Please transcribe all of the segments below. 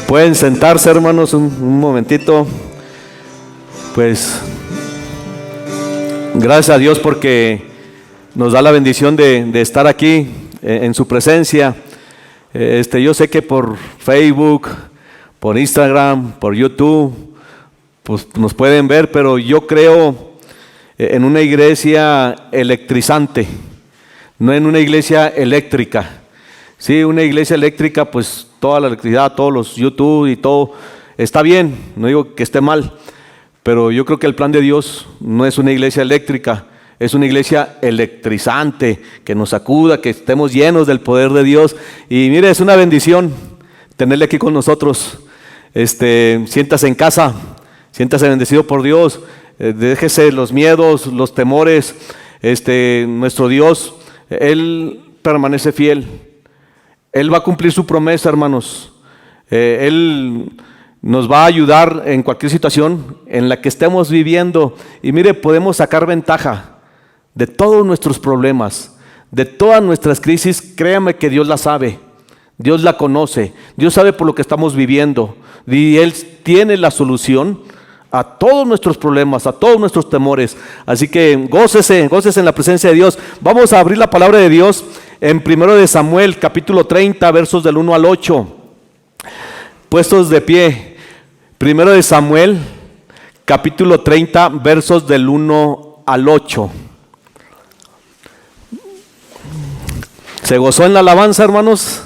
Pueden sentarse, hermanos, un momentito. Pues gracias a Dios porque nos da la bendición de estar aquí en su presencia. Yo sé que por Facebook, por Instagram, por YouTube, pues nos pueden ver, pero yo creo en una iglesia electrizante, no en una iglesia eléctrica. Sí, una iglesia eléctrica, pues toda la electricidad, todos los YouTube y todo está bien, no digo que esté mal, pero yo creo que el plan de Dios no es una iglesia eléctrica, es una iglesia electrizante, que nos sacuda, que estemos llenos del poder de Dios. Y mire, es una bendición tenerle aquí con nosotros. Siéntase en casa, siéntase bendecido por Dios, déjese los miedos, los temores. Nuestro Dios, Él permanece fiel. Él va a cumplir su promesa, hermanos. Él nos va a ayudar en cualquier situación en la que estemos viviendo. Y mire, podemos sacar ventaja de todos nuestros problemas, de todas nuestras crisis. Créame que Dios la sabe, Dios la conoce, Dios sabe por lo que estamos viviendo. Y Él tiene la solución a todos nuestros problemas, a todos nuestros temores. Así que gócese en la presencia de Dios. Vamos a abrir la palabra de Dios en 1 Samuel, capítulo 30, versos del 1 al 8. Puestos de pie. 1 Samuel, capítulo 30, versos del 1 al 8. ¿Se gozó en la alabanza, hermanos?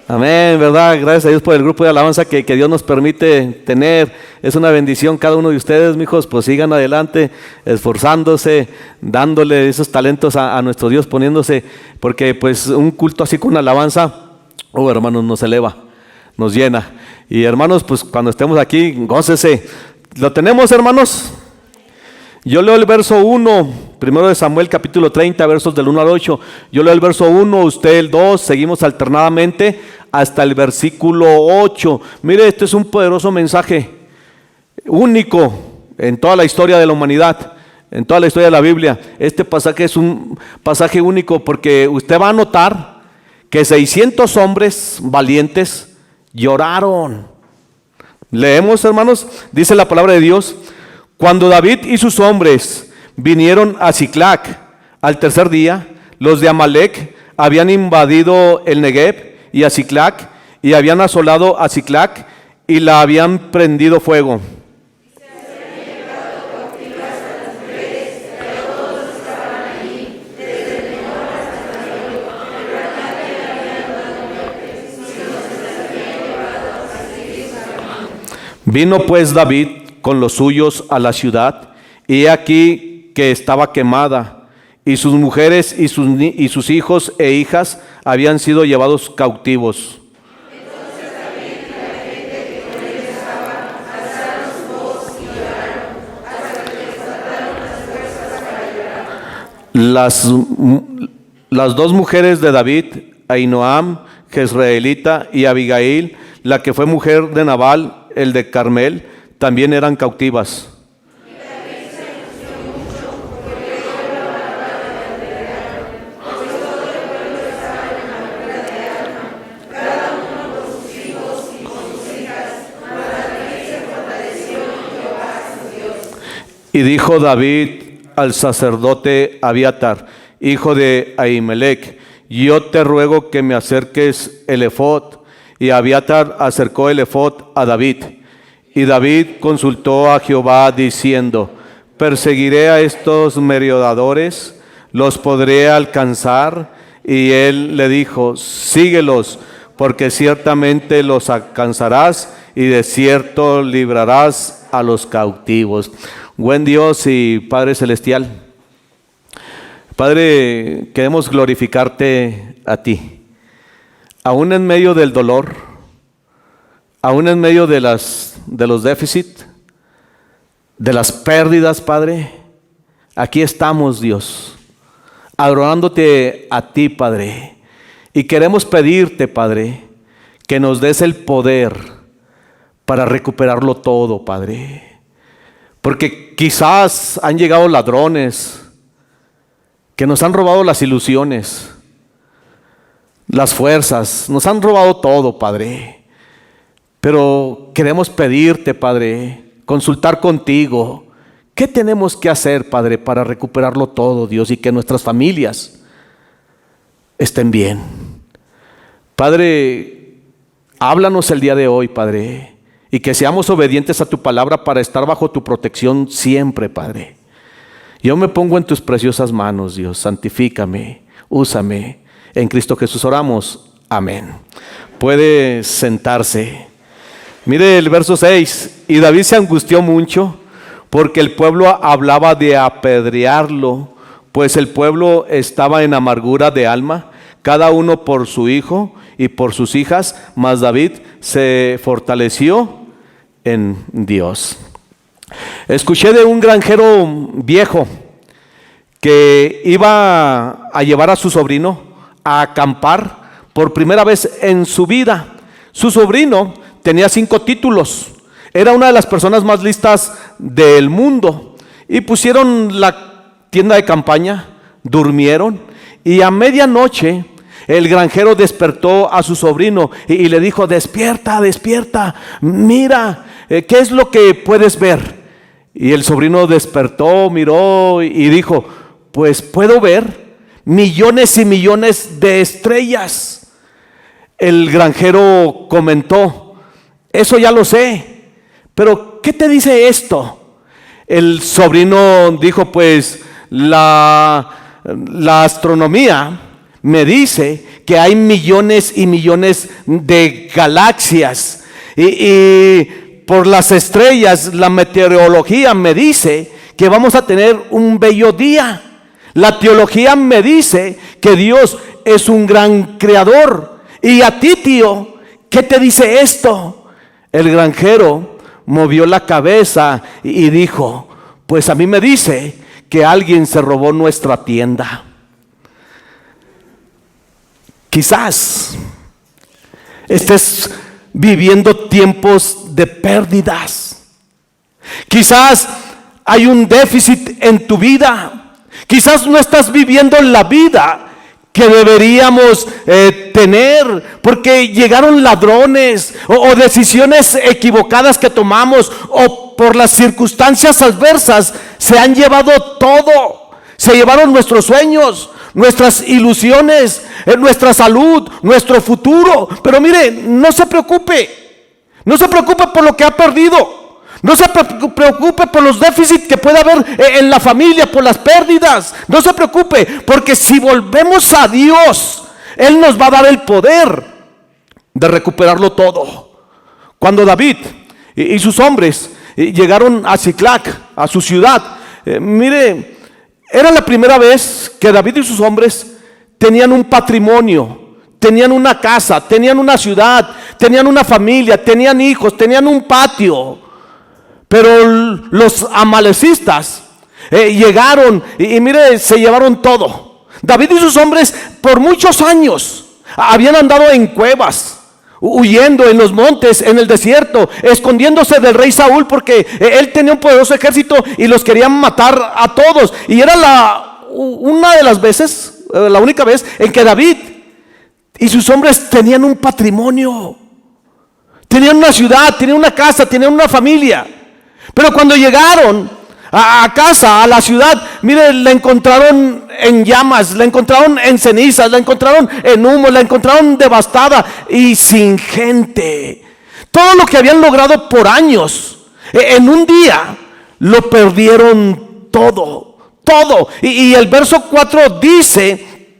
Amén, ¿verdad? Gracias a Dios por el grupo de alabanza que Dios nos permite tener. Es una bendición cada uno de ustedes, mijos. Pues sigan adelante, esforzándose, dándole esos talentos a nuestro Dios, poniéndose, porque pues un culto así con alabanza, hermanos, nos eleva, nos llena. Y hermanos, pues cuando estemos aquí, gócese. ¿Lo tenemos, hermanos? Yo leo el verso 1, 1 Samuel capítulo 30, versos del 1 al 8. Yo leo el verso 1, usted el 2, seguimos alternadamente hasta el versículo 8. Mire, este es un poderoso mensaje, único en toda la historia de la humanidad, en toda la historia de la Biblia. Este pasaje es un pasaje único porque usted va a notar que 600 hombres valientes lloraron. Leemos, hermanos, dice la palabra de Dios. Cuando David y sus hombres vinieron a Siclac al tercer día, los de Amalec habían invadido el Negev y a Siclac, y habían asolado a Siclac y la habían prendido fuego. Vino pues David con los suyos a la ciudad, y he aquí que estaba quemada, y sus mujeres y sus hijos e hijas habían sido llevados cautivos. Entonces David y la gente que con él estaba alzaron su voz y lloraron, hasta que les faltaron las fuerzas para llorar. Las dos mujeres de David, Ahinoam, jezreelita, y Abigail, la que fue mujer de Nabal, el de Carmel, también eran cautivas. Y dijo David al sacerdote Abiatar, hijo de Ahimelech, yo te ruego que me acerques el efod. Y Abiatar acercó el efod a David. Y David consultó a Jehová diciendo, ¿perseguiré a estos merodeadores? ¿Los podré alcanzar? Y él le dijo, síguelos, porque ciertamente los alcanzarás y de cierto librarás a los cautivos. Buen Dios y Padre Celestial, Padre, queremos glorificarte a ti. Aún en medio del dolor, aún en medio de los déficits, de las pérdidas, Padre, aquí estamos, Dios, adorándote a ti, Padre. Y queremos pedirte, Padre, que nos des el poder para recuperarlo todo, Padre. Porque quizás han llegado ladrones que nos han robado las ilusiones, las fuerzas, nos han robado todo, Padre. Pero queremos pedirte, Padre, consultar contigo. ¿Qué tenemos que hacer, Padre, para recuperarlo todo, Dios, y que nuestras familias estén bien? Padre, háblanos el día de hoy, Padre, y que seamos obedientes a tu palabra para estar bajo tu protección siempre, Padre. Yo me pongo en tus preciosas manos, Dios. Santifícame, úsame. En Cristo Jesús oramos. Amén. Puede sentarse. Mire el verso 6. Y David se angustió mucho porque el pueblo hablaba de apedrearlo, pues el pueblo estaba en amargura de alma, cada uno por su hijo y por sus hijas, mas David se fortaleció en Dios. Escuché de un granjero viejo que iba a llevar a su sobrino a acampar por primera vez en su vida. Su sobrino tenía 5 títulos, era una de las personas más listas del mundo, y pusieron la tienda de campaña, durmieron, y a medianoche el granjero despertó a su sobrino y le dijo: despierta, despierta, mira, ¿qué es lo que puedes ver? Y el sobrino despertó, miró y dijo: pues puedo ver millones y millones de estrellas. El granjero comentó: eso ya lo sé, pero ¿qué te dice esto? El sobrino dijo: pues la astronomía me dice que hay millones y millones de galaxias, y por las estrellas la meteorología me dice que vamos a tener un bello día. La teología me dice que Dios es un gran creador. Y a ti, tío, ¿qué te dice esto? El granjero movió la cabeza y dijo: pues a mí me dice que alguien se robó nuestra tienda. Quizás estés viviendo tiempos de pérdidas. Quizás hay un déficit en tu vida. Quizás no estás viviendo la vida que deberíamos tener, porque llegaron ladrones o decisiones equivocadas que tomamos, o por las circunstancias adversas se han llevado todo. Se llevaron nuestros sueños, nuestras ilusiones, nuestra salud, nuestro futuro. Pero mire, no se preocupe. No se preocupe por lo que ha perdido. No se preocupe por los déficits que puede haber en la familia, por las pérdidas. No se preocupe, porque si volvemos a Dios, Él nos va a dar el poder de recuperarlo todo. Cuando David y sus hombres llegaron a Siclac, a su ciudad, mire, era la primera vez que David y sus hombres tenían un patrimonio, tenían una casa, tenían una ciudad, tenían una familia, tenían hijos, tenían un patio. Pero los amalecistas llegaron y mire, se llevaron todo. David y sus hombres por muchos años habían andado en cuevas, huyendo en los montes, en el desierto, escondiéndose del rey Saúl, porque él tenía un poderoso ejército y los querían matar a todos. Y era una de las veces, la única vez en que David y sus hombres tenían un patrimonio, tenían una ciudad, tenían una casa, tenían una familia. Pero cuando llegaron a casa, a la ciudad, mire, la encontraron en llamas, la encontraron en cenizas, la encontraron en humo, la encontraron devastada y sin gente. Todo lo que habían logrado por años, en un día lo perdieron todo, todo. Y el verso 4 dice: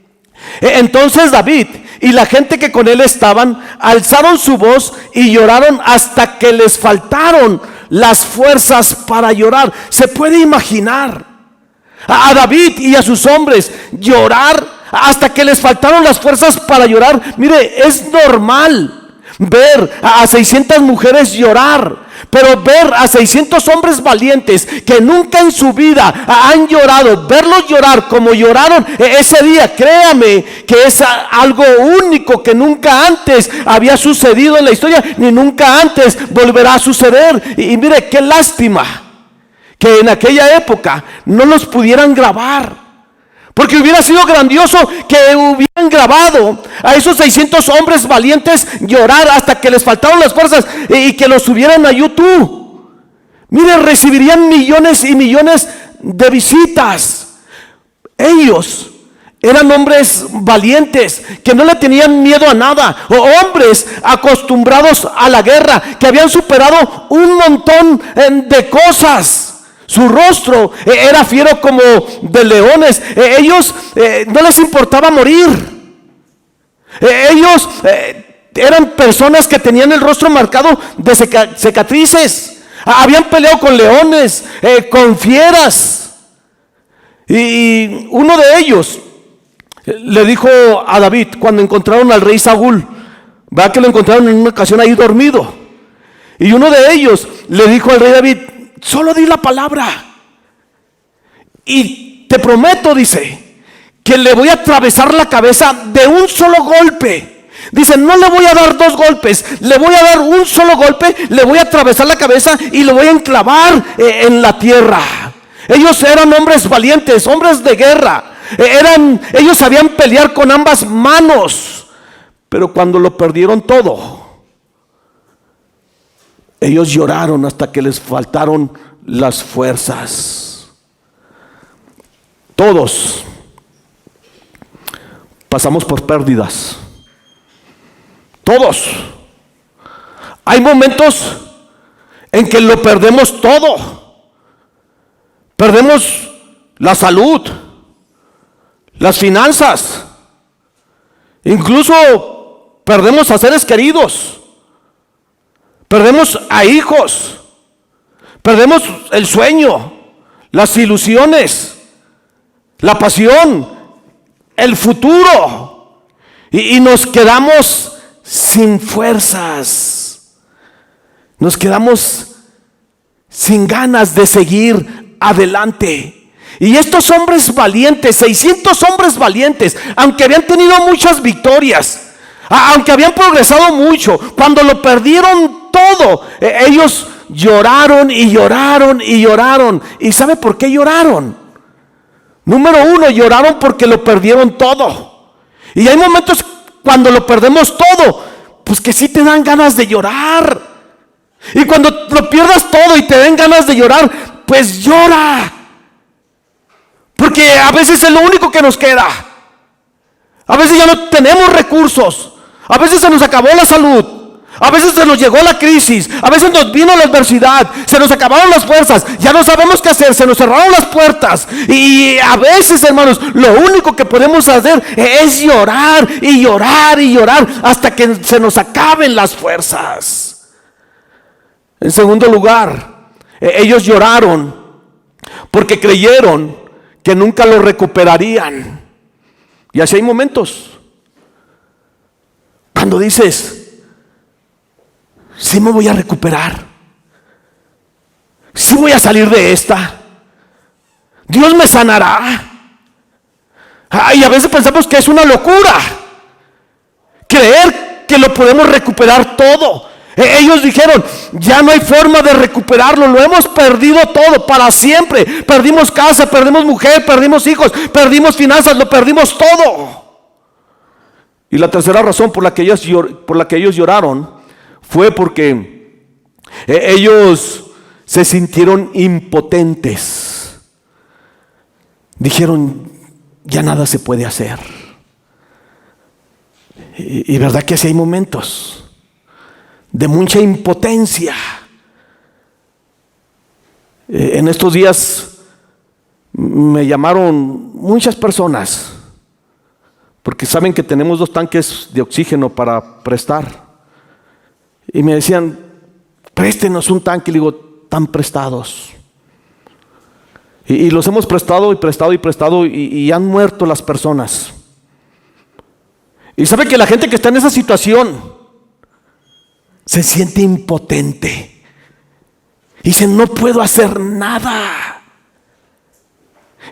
entonces David y la gente que con él estaban alzaron su voz y lloraron hasta que les faltaron las fuerzas para llorar. Se puede imaginar a David y a sus hombres llorar hasta que les faltaron las fuerzas para llorar. Mire, es normal ver a 600 mujeres llorar, pero ver a 600 hombres valientes que nunca en su vida han llorado, verlos llorar como lloraron ese día, créame que es algo único que nunca antes había sucedido en la historia, ni nunca antes volverá a suceder. Y mire, qué lástima que en aquella época no los pudieran grabar, Porque hubiera sido grandioso que hubieran grabado a esos 600 hombres valientes llorar hasta que les faltaron las fuerzas y que los subieran a YouTube. Miren, recibirían millones y millones de visitas. Ellos eran hombres valientes que no le tenían miedo a nada, o hombres acostumbrados a la guerra, que habían superado un montón de cosas. Su rostro era fiero como de leones. Ellos no les importaba morir. Ellos eran personas que tenían el rostro marcado de cicatrices. Habían peleado con leones, con fieras. Y uno de ellos le dijo a David, cuando encontraron al rey Saúl, va que lo encontraron en una ocasión ahí dormido, y uno de ellos le dijo al rey David: solo di la palabra y te prometo, dice, que le voy a atravesar la cabeza de un solo golpe. Dice, no le voy a dar 2 golpes, le voy a dar un solo golpe, le voy a atravesar la cabeza y lo voy a enclavar en la tierra. Ellos eran hombres valientes, hombres de guerra. Ellos sabían pelear con ambas manos, pero cuando lo perdieron todo, ellos lloraron hasta que les faltaron las fuerzas. Todos pasamos por pérdidas. Todos. Hay momentos en que lo perdemos todo. Perdemos la salud, las finanzas, incluso perdemos a seres queridos, perdemos a hijos, perdemos el sueño, las ilusiones, la pasión, el futuro, y nos quedamos sin fuerzas, nos quedamos sin ganas de seguir adelante. Y estos hombres valientes, 600 hombres valientes, aunque habían tenido muchas victorias, aunque habían progresado mucho, cuando lo perdieron todo, ellos lloraron y lloraron y lloraron. ¿Y sabe por qué lloraron? Número 1, lloraron porque lo perdieron todo. Y hay momentos cuando lo perdemos todo, pues que sí te dan ganas de llorar. Y cuando lo pierdas todo y te den ganas de llorar, pues llora. Porque a veces es lo único que nos queda. A veces ya no tenemos recursos. A veces se nos acabó la salud. A veces se nos llegó la crisis. A veces nos vino la adversidad. Se nos acabaron las fuerzas. Ya no sabemos qué hacer. Se nos cerraron las puertas. Y a veces, hermanos, lo único que podemos hacer es llorar y llorar y llorar hasta que se nos acaben las fuerzas. En segundo lugar, ellos lloraron porque creyeron que nunca lo recuperarían. Y así hay momentos cuando dices, sí me voy a recuperar, sí voy a salir de esta, Dios me sanará. Y a veces pensamos que es una locura creer que lo podemos recuperar todo. Ellos dijeron, ya no hay forma de recuperarlo, lo hemos perdido todo para siempre. Perdimos casa, perdimos mujer, perdimos hijos, perdimos finanzas, lo perdimos todo. Y la tercera razón por la que ellos lloraron fue porque ellos se sintieron impotentes. Dijeron, ya nada se puede hacer. Y verdad que así hay momentos de mucha impotencia. En estos días me llamaron muchas personas porque saben que tenemos 2 tanques de oxígeno para prestar y me decían, préstenos un tanque. Y le digo, están prestados, y los hemos prestado y prestado y prestado y han muerto las personas. Y sabe que la gente que está en esa situación se siente impotente. Dicen, no puedo hacer nada.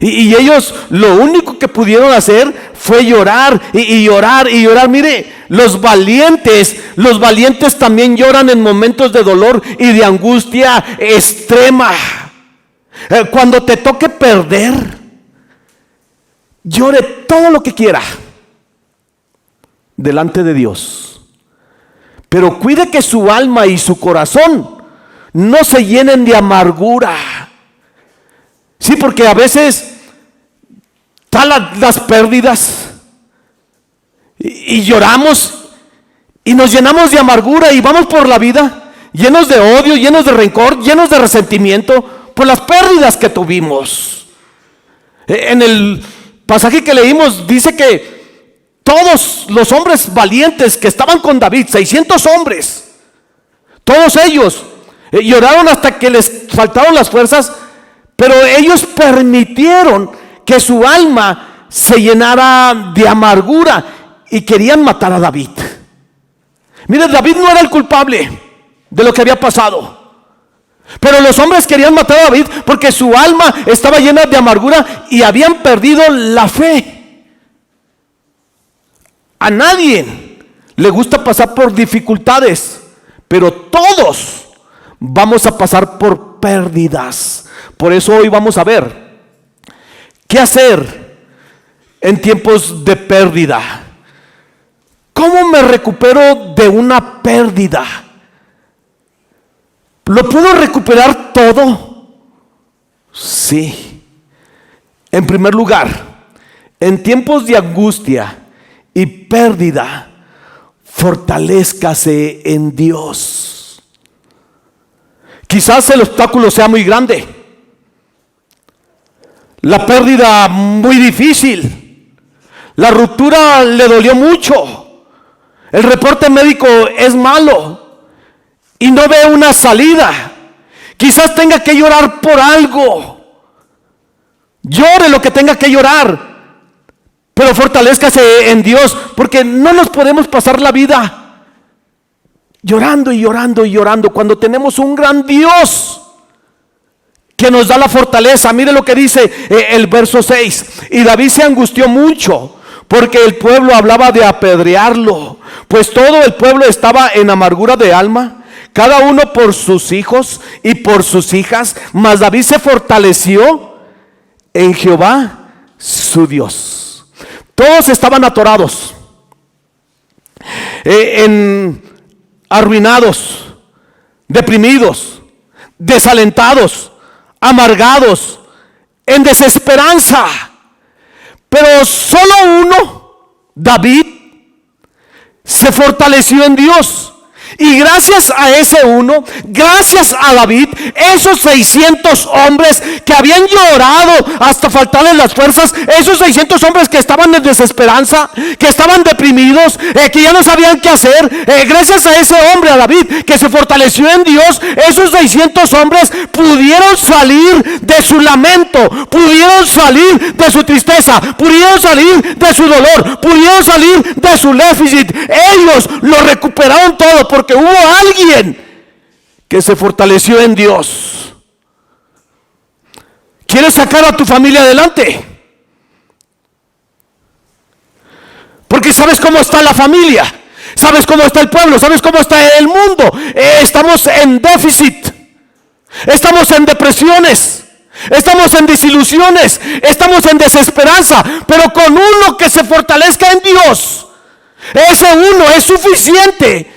Y ellos lo único que pudieron hacer fue llorar y llorar y llorar. Mire, los valientes también lloran en momentos de dolor y de angustia extrema. Cuando te toque perder, Llore todo lo que quiera delante de Dios, pero cuide que su alma y su corazón no se llenen de amargura. Sí, porque a veces están las pérdidas y lloramos y nos llenamos de amargura y vamos por la vida llenos de odio, llenos de rencor, llenos de resentimiento por las pérdidas que tuvimos. En el pasaje que leímos dice que todos los hombres valientes que estaban con David, 600 hombres, todos ellos lloraron hasta que les faltaron las fuerzas, pero ellos permitieron que su alma se llenara de amargura y querían matar a David. Mire, David no era el culpable de lo que había pasado, pero los hombres querían matar a David porque su alma estaba llena de amargura y habían perdido la fe. A nadie le gusta pasar por dificultades, pero todos vamos a pasar por pérdidas. Por eso hoy vamos a ver qué hacer en tiempos de pérdida. ¿Cómo me recupero de una pérdida? ¿Lo puedo recuperar todo? Sí. En primer lugar, en tiempos de angustia y pérdida, fortalézcase en Dios. Quizás el obstáculo sea muy grande, la pérdida muy difícil, la ruptura le dolió mucho, el reporte médico es malo y no ve una salida. Quizás tenga que llorar por algo. Llore lo que tenga que llorar, pero fortalézcase en Dios, porque no nos podemos pasar la vida llorando y llorando y llorando cuando tenemos un gran Dios que nos da la fortaleza. Mire lo que dice el verso 6. Y David se angustió mucho porque el pueblo hablaba de apedrearlo, pues todo el pueblo estaba en amargura de alma, cada uno por sus hijos y por sus hijas. Mas David se fortaleció en Jehová su Dios. Todos estaban atorados, arruinados, deprimidos, desalentados, amargados, en desesperanza. Pero solo uno, David, se fortaleció en Dios. Y gracias a ese uno, gracias a David, esos 600 hombres que habían llorado hasta faltarles las fuerzas, esos 600 hombres que estaban en desesperanza, que estaban deprimidos, que ya no sabían qué hacer, gracias a ese hombre, a David, que se fortaleció en Dios, esos 600 hombres pudieron salir de su lamento, pudieron salir de su tristeza, pudieron salir de su dolor, pudieron salir de su déficit. Ellos lo recuperaron todo porque hubo alguien que se fortaleció en Dios. ¿Quieres sacar a tu familia adelante? Porque sabes cómo está la familia, sabes cómo está el pueblo, sabes cómo está el mundo. Estamos en déficit, estamos en depresiones, estamos en desilusiones, estamos en desesperanza, pero con uno que se fortalezca en Dios, ese uno es suficiente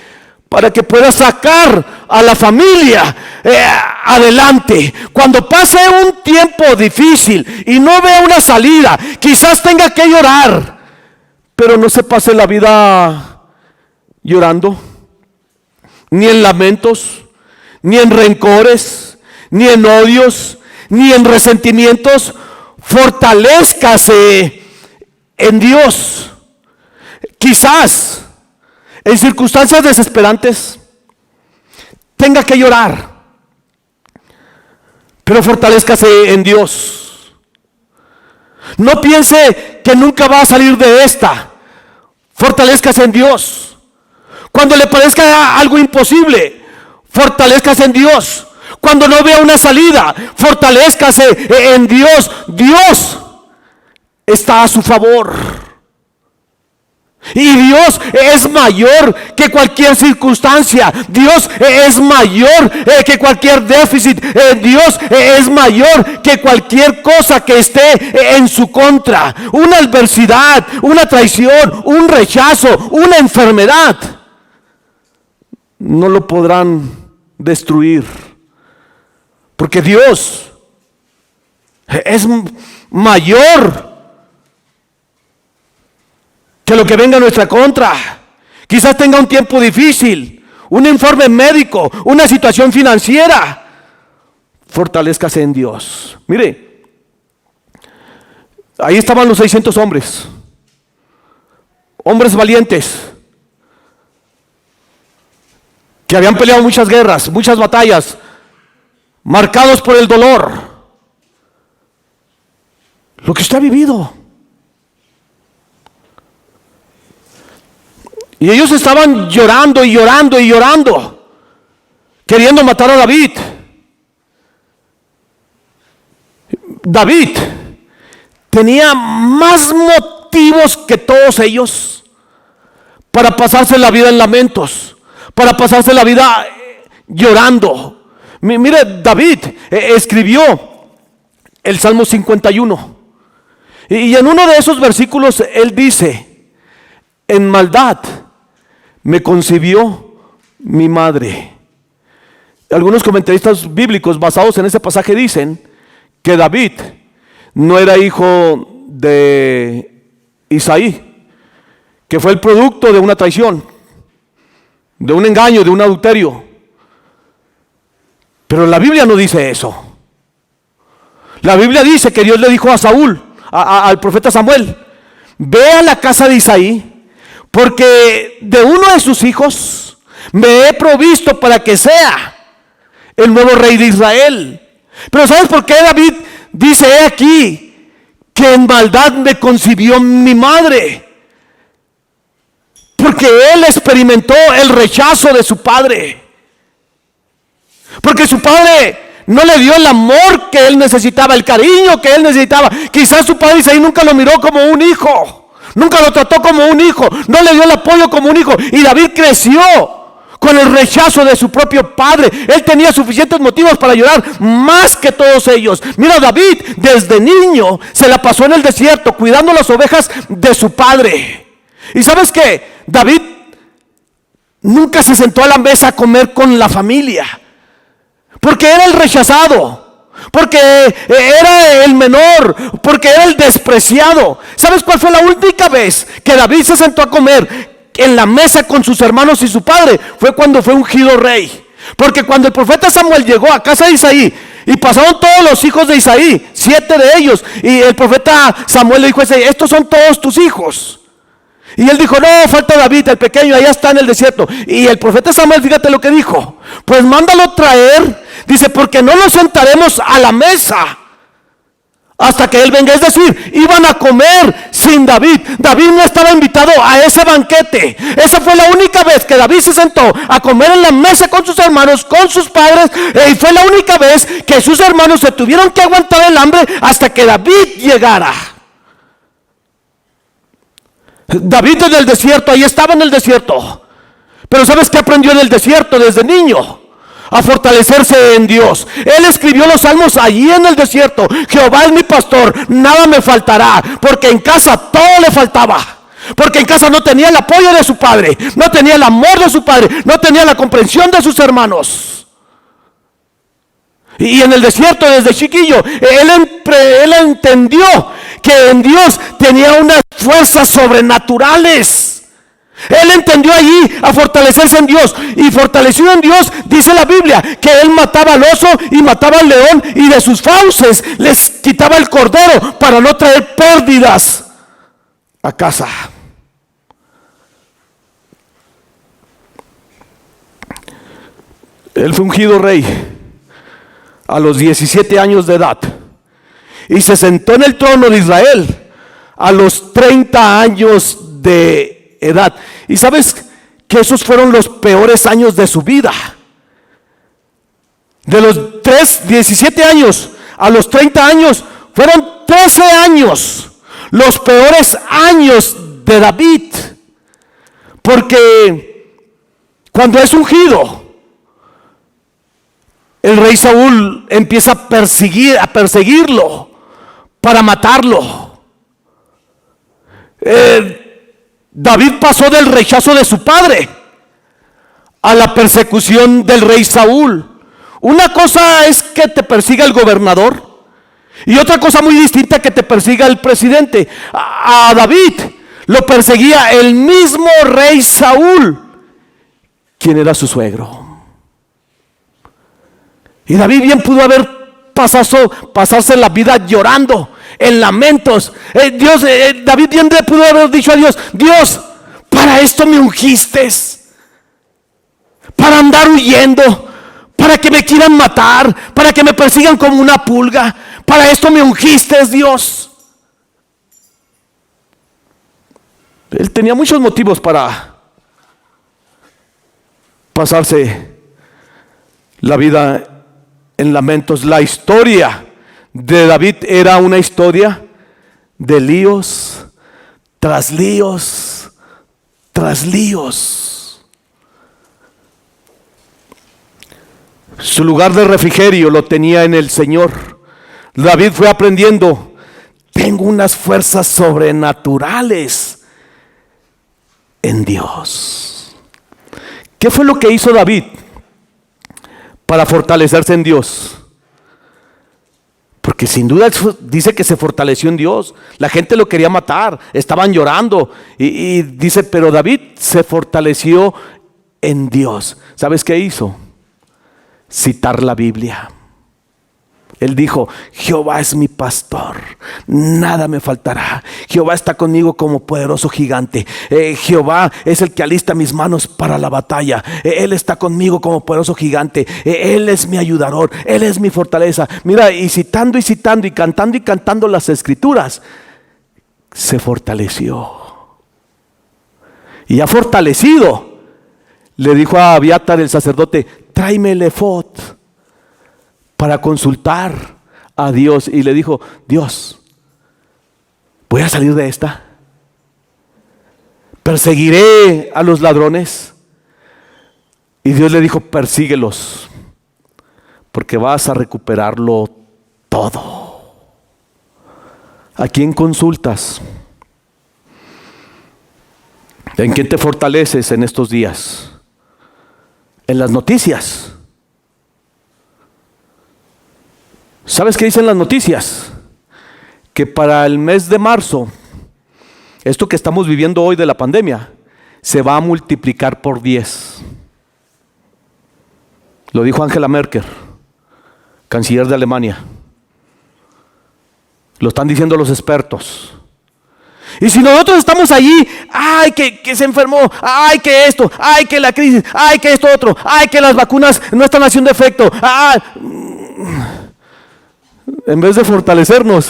para que pueda sacar a la familia adelante. Cuando pase un tiempo difícil y no vea una salida, quizás tenga que llorar, pero no se pase la vida llorando, ni en lamentos, ni en rencores, ni en odios, ni en resentimientos. Fortalézcase en Dios. Quizás en circunstancias desesperantes tenga que llorar, pero fortalézcase en Dios. No piense que nunca va a salir de esta. Fortalézcase en Dios. Cuando le parezca algo imposible, fortalézcase en Dios. Cuando no vea una salida, fortalézcase en Dios. Dios está a su favor. Y Dios es mayor que cualquier circunstancia. Dios es mayor que cualquier déficit. Dios es mayor que cualquier cosa que esté en su contra. Una adversidad, una traición, un rechazo, una enfermedad, no lo podrán destruir. Porque Dios es mayor que lo que venga a nuestra contra. Quizás tenga un tiempo difícil, un informe médico, una situación financiera. Fortalézcase en Dios. Mire, ahí estaban los 600 hombres. Hombres valientes, que habían peleado muchas guerras, muchas batallas, marcados por el dolor. Lo que usted ha vivido. Y ellos estaban llorando y llorando y llorando, queriendo matar a David. David tenía más motivos que todos ellos para pasarse la vida en lamentos, para pasarse la vida llorando. Mire, David escribió el Salmo 51. Y en uno de esos versículos él dice: en maldad me concibió mi madre. Algunos comentaristas bíblicos basados en ese pasaje dicen que David no era hijo de Isaí, que fue el producto de una traición, de un engaño, de un adulterio. Pero la Biblia no dice eso. La Biblia dice que Dios le dijo a Saúl, al profeta Samuel: ve a la casa de Isaí, porque de uno de sus hijos me he provisto para que sea el nuevo rey de Israel. Pero ¿sabes por qué David dice: he aquí que en maldad me concibió mi madre? Porque él experimentó el rechazo de su padre. Porque su padre no le dio el amor que él necesitaba, el cariño que él necesitaba. Quizás su padre Isaí nunca lo miró como un hijo. Nunca lo trató como un hijo, no le dio el apoyo como un hijo. Y David creció con el rechazo de su propio padre. Él tenía suficientes motivos para llorar, más que todos ellos. Mira, David desde niño se la pasó en el desierto cuidando las ovejas de su padre. ¿Y sabes qué? David nunca se sentó a la mesa a comer con la familia, porque era el rechazado, porque era el menor, porque era el despreciado. ¿Sabes cuál fue la única vez que David se sentó a comer en la mesa con sus hermanos y su padre? Fue cuando fue ungido rey. Porque cuando el profeta Samuel llegó a casa de Isaí, y pasaron todos los hijos de Isaí, 7 de ellos, y el profeta Samuel le dijo a Isaí: estos son todos tus hijos. Y él dijo: no, falta David, el pequeño, allá está en el desierto. Y el profeta Samuel, fíjate lo que dijo: pues mándalo traer. Dice: porque no lo sentaremos a la mesa hasta que él venga. Es decir, iban a comer sin David. David no estaba invitado a ese banquete. Esa fue la única vez que David se sentó a comer en la mesa con sus hermanos, con sus padres. Y fue la única vez que sus hermanos se tuvieron que aguantar el hambre hasta que David llegara. David en el desierto, ahí estaba en el desierto. Pero ¿sabes qué aprendió en el desierto desde niño? A fortalecerse en Dios. Él escribió los salmos allí en el desierto: Jehová es mi pastor, nada me faltará. Porque en casa todo le faltaba. Porque en casa no tenía el apoyo de su padre, no tenía el amor de su padre, no tenía la comprensión de sus hermanos. Y en el desierto, desde chiquillo, él entendió que en Dios tenía unas fuerzas sobrenaturales. Él entendió allí a fortalecerse en Dios. Y fortalecido en Dios, dice la Biblia, que él mataba al oso y mataba al león, y de sus fauces les quitaba el cordero para no traer pérdidas a casa. Él fue ungido rey a los 17 años de edad y se sentó en el trono de Israel a los 30 años de edad. Y sabes que esos fueron los peores años de su vida. De los 17 años a los 30 años fueron 13 años los peores años de David. Porque cuando es ungido, el rey Saúl empieza a perseguirlo para matarlo. David pasó del rechazo de su padre a la persecución del rey Saúl. Una cosa es que te persiga el gobernador y otra cosa muy distinta que te persiga el presidente. A David lo perseguía el mismo rey Saúl, quien era su suegro. Y David bien pudo haber pasarse la vida llorando, en lamentos. David bien pudo haber dicho a Dios: Dios, para esto me ungiste, para andar huyendo, para que me quieran matar, para que me persigan como una pulga. Para esto me ungiste, Dios. Él tenía muchos motivos para pasarse la vida en lamentos. La historia de David era una historia de líos tras líos tras líos. Su lugar de refrigerio lo tenía en el Señor. David fue aprendiendo: tengo unas fuerzas sobrenaturales en Dios. ¿Qué fue lo que hizo David para fortalecerse en Dios? Porque sin duda dice que se fortaleció en Dios. La gente lo quería matar, estaban llorando. Y dice, pero David se fortaleció en Dios. ¿Sabes qué hizo? Citar la Biblia. Él dijo: Jehová es mi pastor, nada me faltará. Jehová está conmigo como poderoso gigante. Jehová es el que alista mis manos para la batalla. Él está conmigo como poderoso gigante. Él es mi ayudador, Él es mi fortaleza. Mira, y citando y cantando las escrituras, se fortaleció. Y ya fortalecido, le dijo a Abiatar el sacerdote: tráeme el efod para consultar a Dios. Y le dijo: Dios, ¿voy a salir de esta? ¿Perseguiré a los ladrones? Y Dios le dijo: persíguelos, porque vas a recuperarlo todo. ¿A quién consultas? ¿En quién te fortaleces en estos días? ¿En las noticias? ¿Sabes qué dicen las noticias? Que para el mes de marzo, esto que estamos viviendo hoy de la pandemia, se va a multiplicar por 10. Lo dijo Angela Merkel, canciller de Alemania. Lo están diciendo los expertos. Y si nosotros estamos allí: ay, que se enfermó, ay, que esto, ay, que la crisis, ay, que esto otro, ay, que las vacunas no están haciendo efecto, en vez de fortalecernos.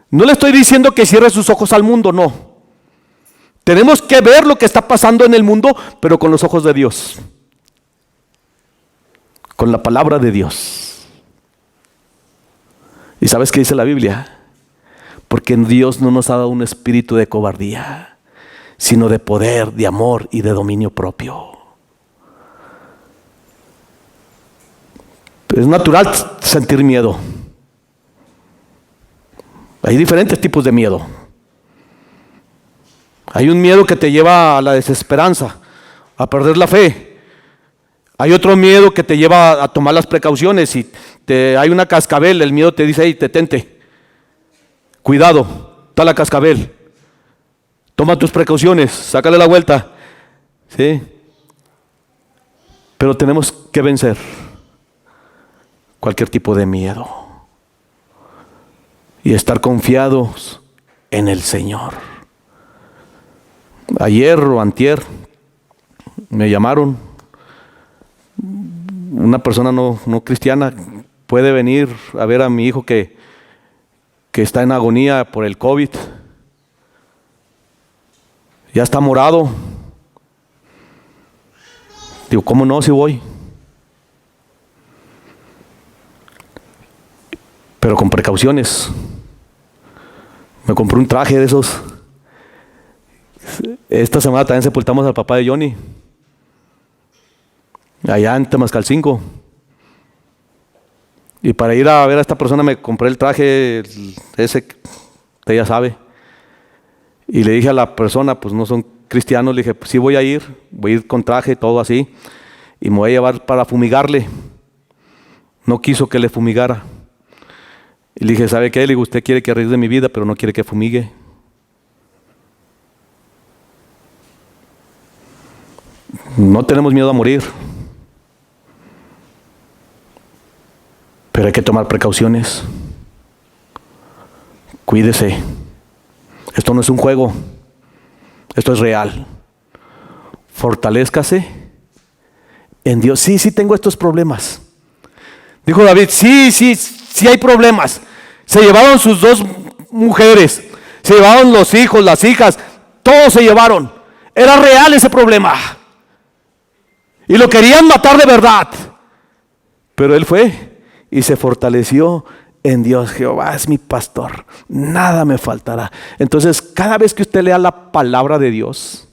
No le estoy diciendo que cierre sus ojos al mundo, no. Tenemos que ver lo que está pasando en el mundo, pero con los ojos de Dios, con la palabra de Dios. ¿Y sabes qué dice la Biblia? Porque Dios no nos ha dado un espíritu de cobardía, sino de poder, de amor y de dominio propio. Es natural sentir miedo. Hay diferentes tipos de miedo. Hay un miedo que te lleva a la desesperanza, a perder la fe. Hay otro miedo que te lleva a tomar las precauciones. Y hay una cascabel, el miedo te dice: hey, detente, cuidado, está la cascabel, toma tus precauciones, sácale la vuelta. ¿Sí? Pero tenemos que vencer cualquier tipo de miedo y estar confiados en el Señor. Ayer o antier me llamaron, una persona no cristiana: puede venir a ver a mi hijo que está en agonía por el COVID, ya está morado. Digo, ¿cómo no? Si voy. Pero con precauciones. Me compré un traje de esos Esta semana también sepultamos al papá de Johnny, allá en Temascalcingo. Y para ir a ver a esta persona me compré el traje ese, usted ya sabe. Y le dije a la persona, pues no son cristianos, le dije, pues sí voy a ir con traje, todo así. Y me voy a llevar para fumigarle. No quiso que le fumigara. Y le dije, ¿sabe qué? Le digo, usted quiere que arriesgue mi vida, pero no quiere que fumigue. No tenemos miedo a morir, pero hay que tomar precauciones. Cuídese. Esto no es un juego, esto es real. Fortalézcase en Dios. Sí tengo estos problemas. Dijo David, sí hay problemas. Se llevaron sus 2 mujeres, se llevaron los hijos, las hijas, todos se llevaron. Era real ese problema. Y lo querían matar de verdad. Pero él fue y se fortaleció en Dios. Jehová es mi pastor, nada me faltará. Entonces, cada vez que usted lea la palabra de Dios,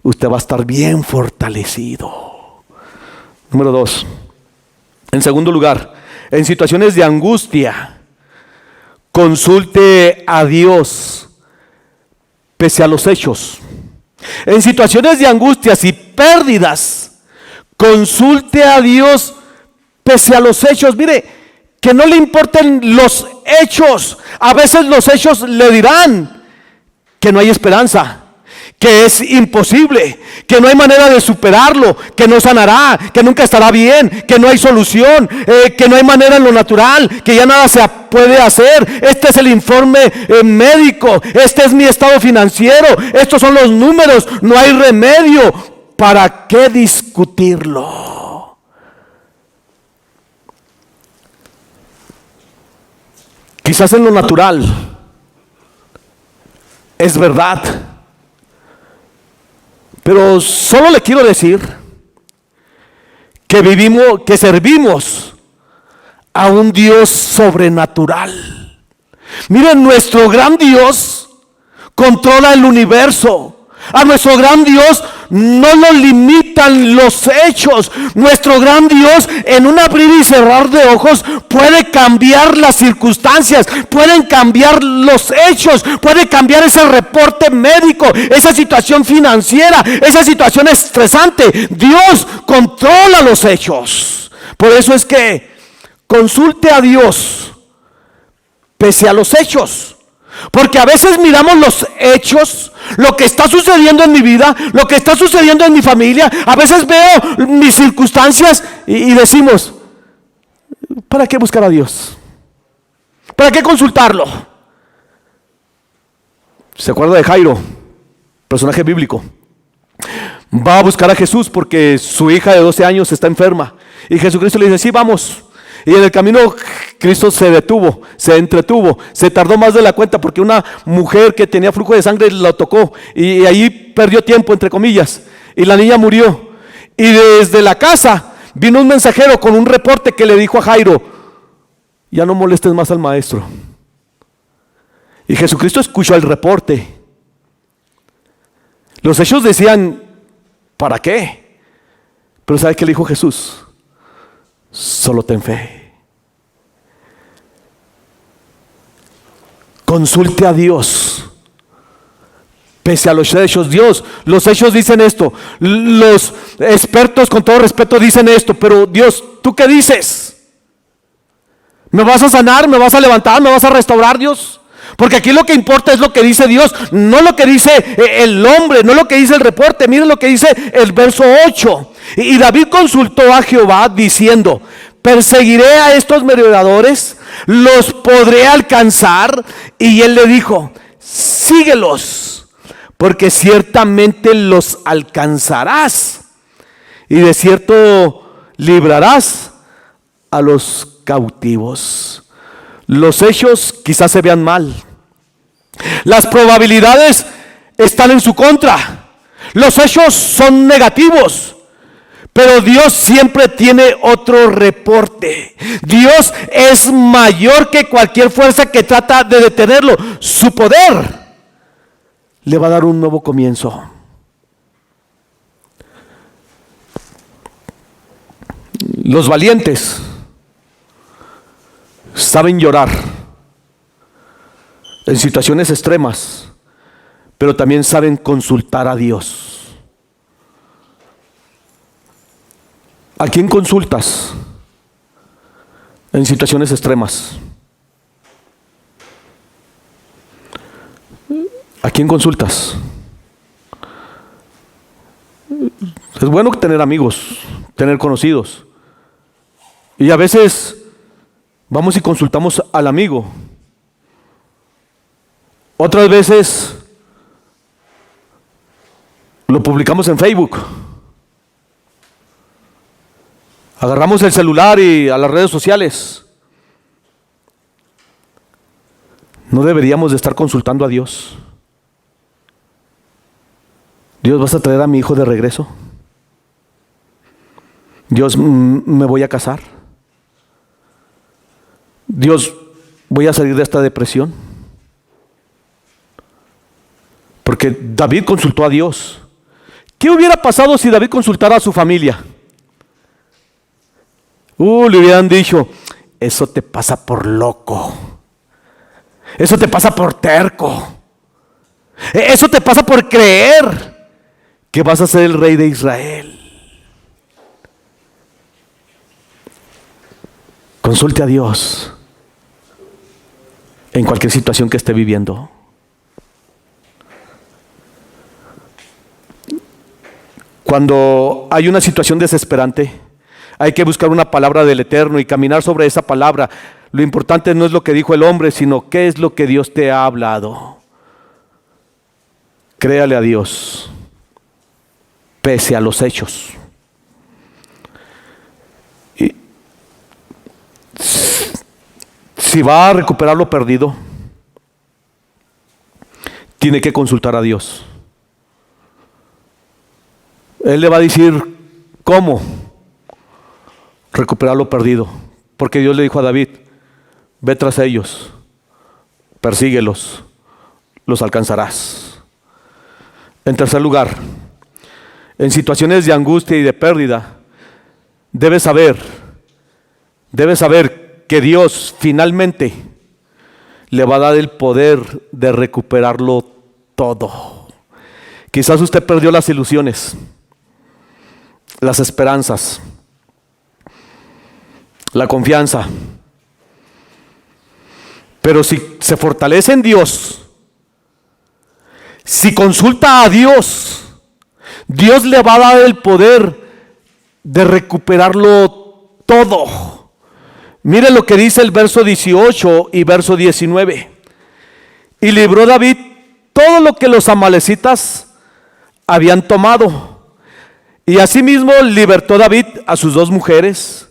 usted va a estar bien fortalecido. Número 2. En segundo lugar, en situaciones de angustia, consulte a Dios pese a los hechos. En situaciones de angustias y pérdidas, consulte a Dios pese a los hechos. Mire, que no le importen los hechos. A veces los hechos le dirán que no hay esperanza, que es imposible, que no hay manera de superarlo, que no sanará, que nunca estará bien, que no hay solución, que no hay manera en lo natural, que ya nada se puede hacer. Este es el informe médico, este es mi estado financiero, estos son los números, no hay remedio. ¿Para qué discutirlo? Quizás en lo natural es verdad, pero solo le quiero decir que servimos a un Dios sobrenatural. Miren, nuestro gran Dios controla el universo. A nuestro gran Dios no lo limitan los hechos. Nuestro gran Dios, en un abrir y cerrar de ojos, puede cambiar las circunstancias, pueden cambiar los hechos, puede cambiar ese reporte médico, esa situación financiera, esa situación estresante. Dios controla los hechos. Por eso es que consulte a Dios pese a los hechos. Porque a veces miramos los hechos, lo que está sucediendo en mi vida, lo que está sucediendo en mi familia. A veces veo mis circunstancias y decimos, ¿para qué buscar a Dios? ¿Para qué consultarlo? ¿Se acuerda de Jairo, personaje bíblico? Va a buscar a Jesús porque su hija de 12 años está enferma. Y Jesucristo le dice, sí, vamos. Y en el camino Cristo se detuvo, se entretuvo, se tardó más de la cuenta porque una mujer que tenía flujo de sangre lo tocó y ahí perdió tiempo, entre comillas, y la niña murió. Y desde la casa vino un mensajero con un reporte que le dijo a Jairo, ya no molestes más al maestro. Y Jesucristo escuchó el reporte. Los hechos decían, ¿para qué? Pero ¿sabe qué le dijo Jesús? Solo ten fe. Consulte a Dios pese a los hechos. Dios, los hechos dicen esto, los expertos con todo respeto dicen esto, pero Dios, ¿tú qué dices? ¿Me vas a sanar? ¿Me vas a levantar? ¿Me vas a restaurar, Dios? Porque aquí lo que importa es lo que dice Dios, no lo que dice el hombre, no lo que dice el reporte. Miren lo que dice el verso 8. Y David consultó a Jehová diciendo, ¿perseguiré a estos merodeadores? ¿Los podré alcanzar? Y él le dijo, síguelos, porque ciertamente los alcanzarás, y de cierto librarás a los cautivos. Los hechos quizás se vean mal, las probabilidades están en su contra, los hechos son negativos. Pero Dios siempre tiene otro reporte. Dios es mayor que cualquier fuerza que trata de detenerlo. Su poder le va a dar un nuevo comienzo. Los valientes saben llorar en situaciones extremas, pero también saben consultar a Dios. ¿A quién consultas en situaciones extremas? ¿A quién consultas? Es bueno tener amigos, tener conocidos. Y a veces vamos y consultamos al amigo. Otras veces lo publicamos en Facebook. Agarramos el celular y a las redes sociales. No deberíamos de estar consultando a Dios. Dios, ¿vas a traer a mi hijo de regreso? Dios, ¿me voy a casar? Dios, ¿voy a salir de esta depresión? Porque David consultó a Dios. ¿Qué hubiera pasado si David consultara a su familia? Le hubieran dicho, eso te pasa por loco. Eso te pasa por terco. Eso te pasa por creer que vas a ser el rey de Israel. Consulte a Dios en cualquier situación que esté viviendo. Cuando hay una situación desesperante, hay que buscar una palabra del Eterno y caminar sobre esa palabra. Lo importante no es lo que dijo el hombre, sino qué es lo que Dios te ha hablado. Créale a Dios, pese a los hechos. Y si va a recuperar lo perdido, tiene que consultar a Dios. Él le va a decir cómo recuperar lo perdido, porque Dios le dijo a David, ve tras ellos, persíguelos, los alcanzarás. En tercer lugar, en situaciones de angustia y de pérdida, debes saber que Dios finalmente le va a dar el poder de recuperarlo todo. Quizás usted perdió las ilusiones, las esperanzas, la confianza. Pero si se fortalece en Dios, si consulta a Dios, Dios le va a dar el poder de recuperarlo todo. Mire lo que dice el verso 18 y verso 19. Y libró David todo lo que los amalecitas habían tomado. Y asimismo libertó David a sus 2 mujeres.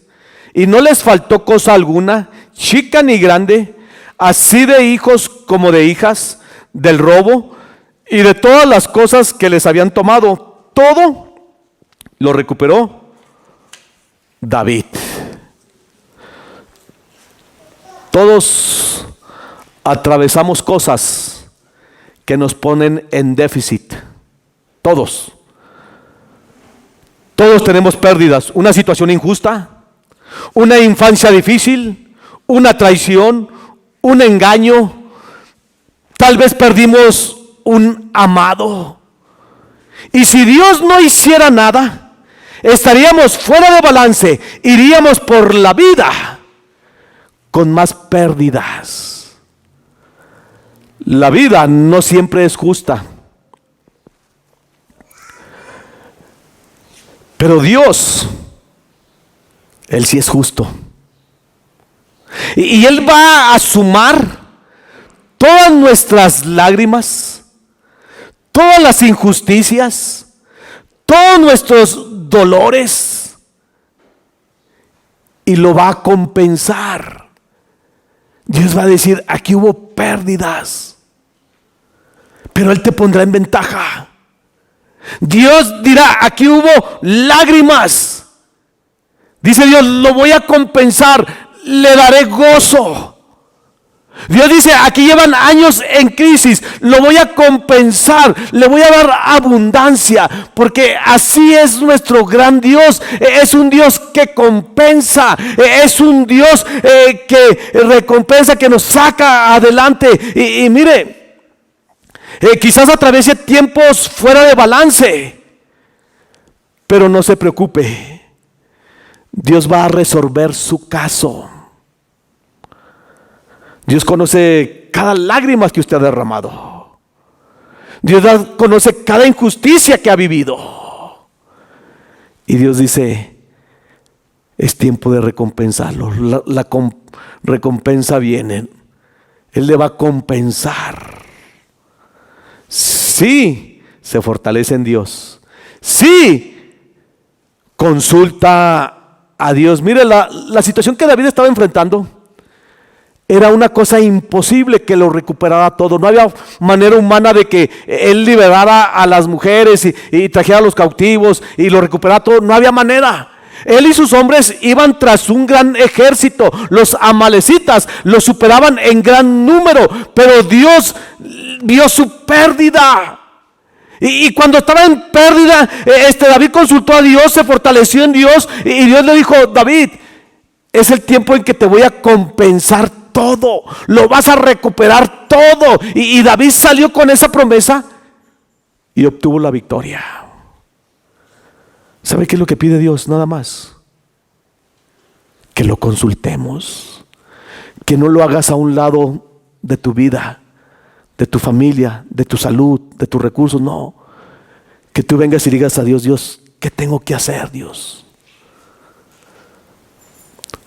Y no les faltó cosa alguna, chica ni grande, así de hijos como de hijas, del robo y de todas las cosas que les habían tomado. Todo lo recuperó David. Todos atravesamos cosas que nos ponen en déficit. Todos tenemos pérdidas, una situación injusta, una infancia difícil, una traición, un engaño. Tal vez perdimos un amado. Y si Dios no hiciera nada, estaríamos fuera de balance, iríamos por la vida con más pérdidas. La vida no siempre es justa. Pero Dios, Él sí es justo. Y Él va a sumar todas nuestras lágrimas, todas las injusticias, todos nuestros dolores, y lo va a compensar. Dios va a decir, aquí hubo pérdidas, pero Él te pondrá en ventaja. Dios dirá, aquí hubo lágrimas. Dice Dios, lo voy a compensar, le daré gozo. Dios dice, aquí llevan años en crisis, lo voy a compensar, le voy a dar abundancia, porque así es nuestro gran Dios. Es un Dios que compensa, es un Dios que recompensa, que nos saca adelante. Y mire, quizás atraviese tiempos fuera de balance, pero no se preocupe, Dios va a resolver su caso. Dios conoce cada lágrima que usted ha derramado. Dios conoce cada injusticia que ha vivido. Y Dios dice, es tiempo de recompensarlo. La recompensa viene. Él le va a compensar. Sí, se fortalece en Dios. Sí, consulta a Dios. Mire, la situación que David estaba enfrentando era una cosa imposible que lo recuperara todo. No había manera humana de que él liberara a las mujeres y trajera a los cautivos y lo recuperara todo. No había manera. Él y sus hombres iban tras un gran ejército. Los amalecitas los superaban en gran número, pero Dios vio su pérdida. Y cuando estaba en pérdida, David consultó a Dios, se fortaleció en Dios, y Dios le dijo: David, es el tiempo en que te voy a compensar todo, lo vas a recuperar todo. Y David salió con esa promesa y obtuvo la victoria. ¿Sabe qué es lo que pide Dios? Nada más que lo consultemos, que no lo hagas a un lado de tu vida, de tu familia, de tu salud, de tus recursos. No, que tú vengas y digas a Dios: Dios, ¿qué tengo que hacer, Dios?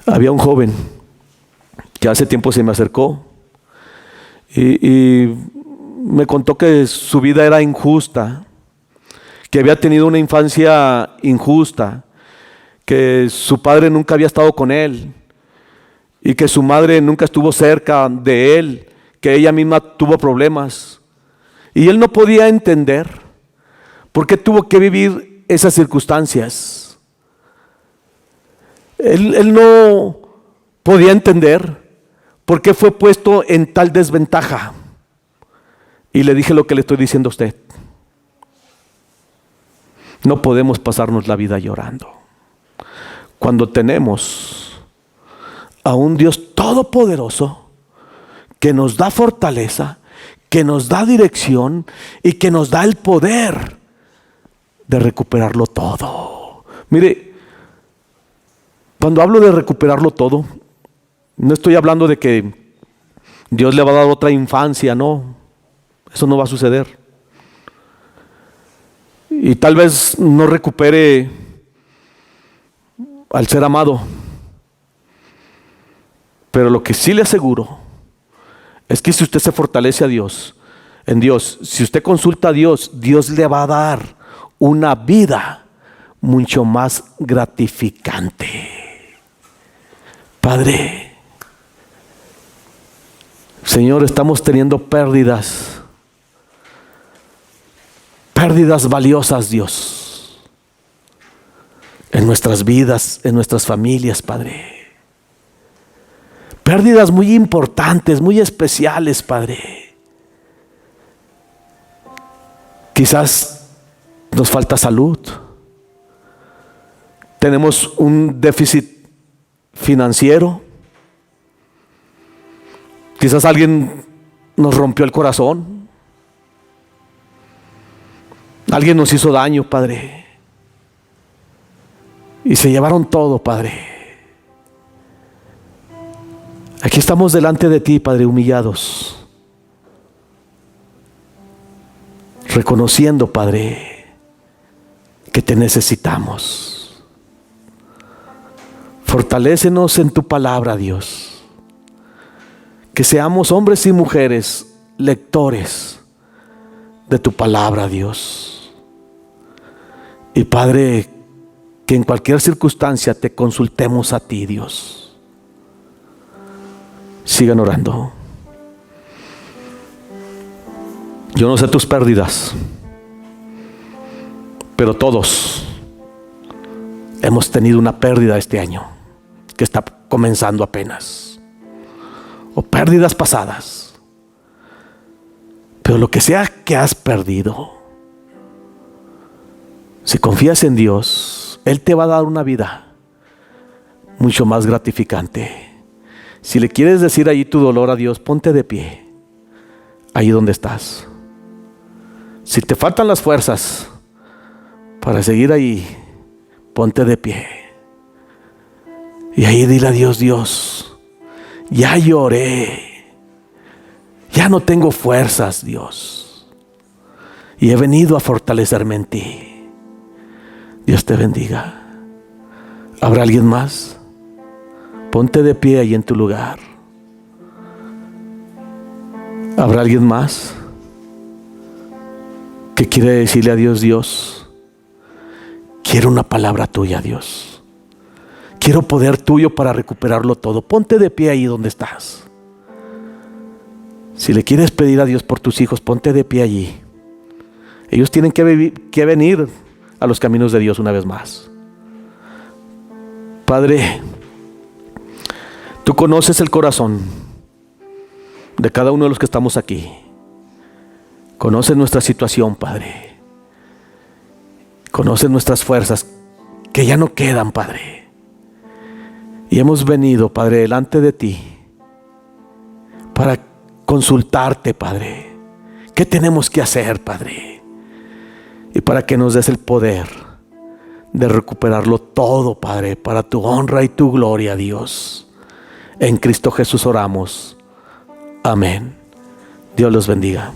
Había un joven que hace tiempo se me acercó y me contó que su vida era injusta, que había tenido una infancia injusta, que su padre nunca había estado con él y que su madre nunca estuvo cerca de él, que ella misma tuvo problemas, y él no podía entender por qué tuvo que vivir esas circunstancias. Él no podía entender por qué fue puesto en tal desventaja. Y le dije lo que le estoy diciendo a usted: no podemos pasarnos la vida llorando cuando tenemos a un Dios todopoderoso que nos da fortaleza, que nos da dirección y que nos da el poder de recuperarlo todo. Mire, cuando hablo de recuperarlo todo, no estoy hablando de que Dios le va a dar otra infancia, no, eso no va a suceder. Y tal vez no recupere al ser amado, pero lo que sí le aseguro es que si usted se fortalece en Dios, si usted consulta a Dios, Dios le va a dar una vida mucho más gratificante. Padre, Señor, estamos teniendo pérdidas valiosas, Dios, en nuestras vidas, en nuestras familias, Padre. Pérdidas muy importantes, muy especiales, Padre. Quizás nos falta salud, tenemos un déficit financiero, quizás alguien nos rompió el corazón, alguien nos hizo daño, Padre, y se llevaron todo, Padre. Aquí estamos delante de ti, Padre, humillados, reconociendo, Padre, que te necesitamos. Fortalécenos en tu palabra, Dios. Que seamos hombres y mujeres lectores de tu palabra, Dios. Y Padre, que en cualquier circunstancia te consultemos a ti, Dios. Sigan orando. Yo no sé tus pérdidas, pero todos hemos tenido una pérdida este año que está comenzando apenas. o pérdidas pasadas. Pero lo que sea que has perdido, si confías en Dios, Él te va a dar una vida mucho más gratificante. Si le quieres decir ahí tu dolor a Dios, ponte de pie, ahí donde estás. Si te faltan las fuerzas para seguir ahí, ponte de pie. Y ahí dile a Dios: Dios, ya lloré, ya no tengo fuerzas, Dios, y he venido a fortalecerme en ti. Dios te bendiga. ¿Habrá alguien más? Ponte de pie ahí en tu lugar. ¿Habrá alguien más que quiere decirle a Dios: Dios, quiero una palabra tuya, Dios? Quiero poder tuyo para recuperarlo todo. Ponte de pie ahí donde estás. Si le quieres pedir a Dios por tus hijos, ponte de pie allí. Ellos tienen que venir a los caminos de Dios una vez más. Padre, tú conoces el corazón de cada uno de los que estamos aquí. Conoces nuestra situación, Padre. Conoces nuestras fuerzas que ya no quedan, Padre. Y hemos venido, Padre, delante de ti para consultarte, Padre. ¿Qué tenemos que hacer, Padre? Y para que nos des el poder de recuperarlo todo, Padre, para tu honra y tu gloria, Dios. En Cristo Jesús oramos. Amén. Dios los bendiga.